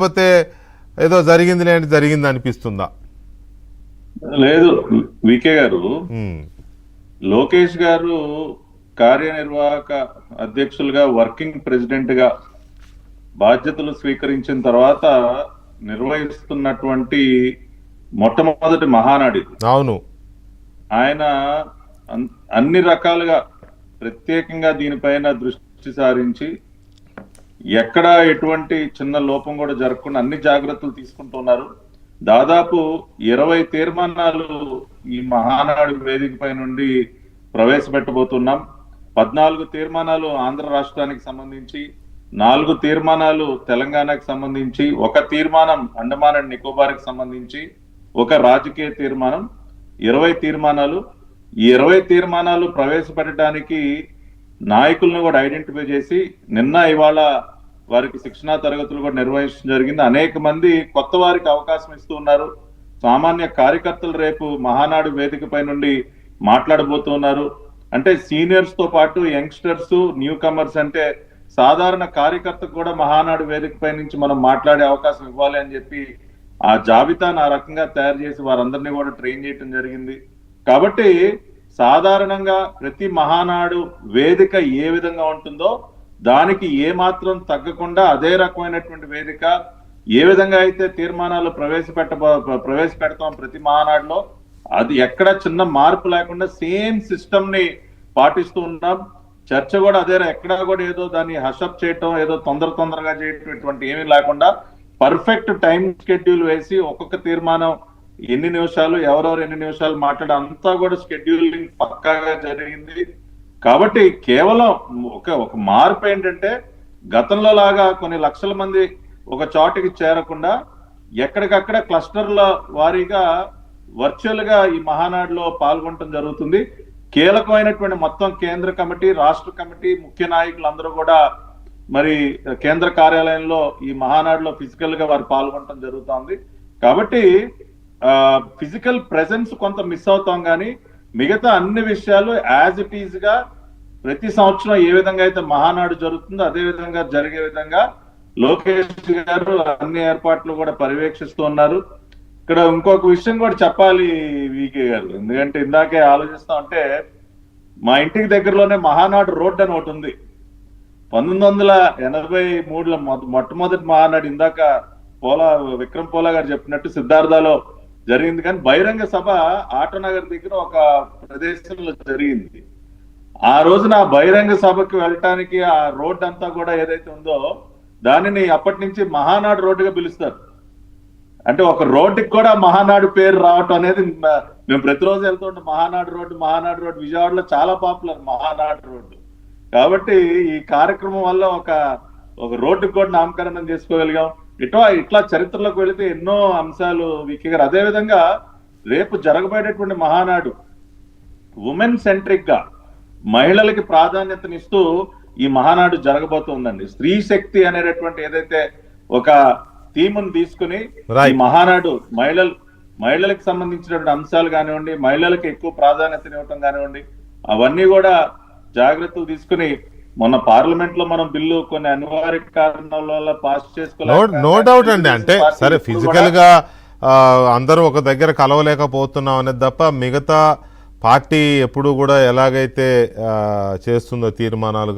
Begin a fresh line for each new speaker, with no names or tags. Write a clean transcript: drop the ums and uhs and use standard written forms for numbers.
లేకపోతే ఏదో జరిగింది అనిపిస్తుందా?
లేదు వికే గారు, లోకేష్ గారు కార్యనిర్వాహక అధ్యక్షులుగా వర్కింగ్ ప్రెసిడెంట్ గా బాధ్యతలు స్వీకరించిన తర్వాత నిర్వహిస్తున్నటువంటి మొట్టమొదటి మహానాడు.
అవును,
ఆయన అన్ని రకాలుగా ప్రత్యేకంగా దీనిపైన దృష్టి సారించి ఎక్కడ ఎటువంటి చిన్న లోపం కూడా జరగకుండా అన్ని జాగ్రత్తలు తీసుకుంటున్నారు. దాదాపు 20 తీర్మానాలు ఈ మహానాడు వేదికపై నుండి ప్రవేశపెట్టబోతున్నాం. 14 తీర్మానాలు ఆంధ్ర రాష్ట్రానికి సంబంధించి, 4 తీర్మానాలు తెలంగాణకు సంబంధించి, 1 తీర్మానం అండమాన్ అండ్ నికోబార్కి సంబంధించి, 1 రాజకీయ తీర్మానం, 20 తీర్మానాలు. ఈ 20 తీర్మానాలు ప్రవేశపెట్టడానికి నాయకులను కూడా ఐడెంటిఫై చేసి నిన్న ఇవాళ వారికి శిక్షణా తరగతులు కూడా నిర్వహించడం జరిగింది. అనేక మంది కొత్త వారికి అవకాశం ఇస్తూ ఉన్నారు. సామాన్య కార్యకర్తలు రేపు మహానాడు వేదికపై నుండి మాట్లాడబోతున్నారు. అంటే సీనియర్స్ తో పాటు యంగ్స్టర్స్, న్యూ కమర్స్, అంటే సాధారణ కార్యకర్తకు కూడా మహానాడు వేదికపై నుంచి మనం మాట్లాడే అవకాశం ఇవ్వాలి అని చెప్పి ఆ జాబితాను ఆ రకంగా తయారు చేసి వారందరినీ కూడా ట్రైన్ చేయడం జరిగింది. కాబట్టి సాధారణంగా ప్రతి మహానాడు వేదిక ఏ విధంగా ఉంటుందో దానికి ఏ మాత్రం తగ్గకుండా అదే రకమైనటువంటి వేదిక, ఏ విధంగా అయితే తీర్మానాలు ప్రవేశపెడతాం ప్రతి మహానాడులో, అది ఎక్కడ చిన్న మార్పు లేకుండా సేమ్ సిస్టమ్ ని పాటిస్తూ ఉన్నాం. చర్చ కూడా అదే, ఎక్కడా కూడా ఏదో దాన్ని హషప్ చేయటం, ఏదో తొందరగా చేయటం ఏమీ లేకుండా పర్ఫెక్ట్ టైం షెడ్యూల్ వేసి ఒక్కొక్క తీర్మానం ఎన్ని నిమిషాలు, ఎవరెవరు ఎన్ని నిమిషాలు మాట్లాడే అంతా కూడా షెడ్యూలింగ్ పక్కాగా జరిగింది. కాబట్టి కేవలం ఒక మార్పు ఏంటంటే, గతంలో లాగా కొన్ని లక్షల మంది ఒక చోటికి చేరకుండా ఎక్కడికక్కడ క్లస్టర్ల వారీగా వర్చువల్ గా ఈ మహానాడులో పాల్గొనడం జరుగుతుంది. కీలకమైనటువంటి మొత్తం కేంద్ర కమిటీ, రాష్ట్ర కమిటీ, ముఖ్య నాయకులు అందరూ కూడా మరి కేంద్ర కార్యాలయంలో ఈ మహానాడులో ఫిజికల్ గా వారు పాల్గొనడం జరుగుతుంది. కాబట్టి ఫిజికల్ ప్రెజెన్స్ కొంత మిస్ అవుతాం, కానీ మిగతా అన్ని విషయాలు యాజ్ ఇట్ ఈజ్ గా ప్రతి సంవత్సరం ఏ విధంగా అయితే మహానాడు జరుగుతుందో అదే విధంగా జరిగే విధంగా లోకేష్ గారు అన్ని ఏర్పాట్లు కూడా పర్యవేక్షిస్తూ ఉన్నారు. ఇక్కడ ఇంకొక విషయం కూడా చెప్పాలి వికే గారు, ఎందుకంటే ఇందాకే ఆలోచిస్తా ఉంటే మా ఇంటికి దగ్గరలోనే మహానాడు రోడ్ అని ఒకటి ఉంది. 1983లో మొట్టమొదటి మహానాడు ఇందాక విక్రమ్ పోలా గారు చెప్పినట్టు సిద్ధార్థలో జరిగింది. కానీ బహిరంగ సభ ఆటోనగర్ దగ్గర ఒక ప్రదేశంలో జరిగింది. ఆ రోజున బహిరంగ సభకి వెళ్ళటానికి ఆ రోడ్ అంతా కూడా ఏదైతే ఉందో దానిని అప్పటి నుంచి మహానాడు రోడ్డుగా పిలుస్తారు. అంటే ఒక రోడ్డుకి కూడా మహానాడు పేరు రావటం అనేది, మేము ప్రతిరోజు వెళ్తుంటే మహానాడు రోడ్డు విజయవాడలో చాలా పాపులర్ మహానాడు రోడ్డు. కాబట్టి ఈ కార్యక్రమం వల్ల ఒక రోడ్డుకి కూడా నామకరణం చేసుకోగలిగాం. ఇట్లా చరిత్రలోకి వెళితే ఎన్నో అంశాలు వికే గారు. అదే విధంగా రేపు జరగబోయేటటువంటి మహానాడు ఉమెన్ సెంట్రిక్ గా, మహిళలకి ప్రాధాన్యతనిస్తూ ఈ మహానాడు జరగబోతుందండి. స్త్రీ శక్తి అనేటటువంటి ఏదైతే ఒక థీమ్ను తీసుకుని ఈ మహానాడు మహిళలకు సంబంధించినటువంటి అంశాలు కానివ్వండి, మహిళలకు ఎక్కువ ప్రాధాన్యతనివ్వటం కానివ్వండి, అవన్నీ కూడా జాగ్రత్తలు తీసుకుని మొన్న పార్లమెంట్ లో మనం బిల్లు కొన్ని అనివార్య కారణాల వల్ల పాస్ చేసుకోవాలి.
నో డౌట్ అండి. అంటే సరే ఫిజికల్ గా అందరూ ఒక దగ్గర కలవలేకపోతున్నాం అనేది తప్ప మిగతా పార్టీ ఎప్పుడు కూడా ఎలాగైతే చేస్తుందో తీర్మానాలు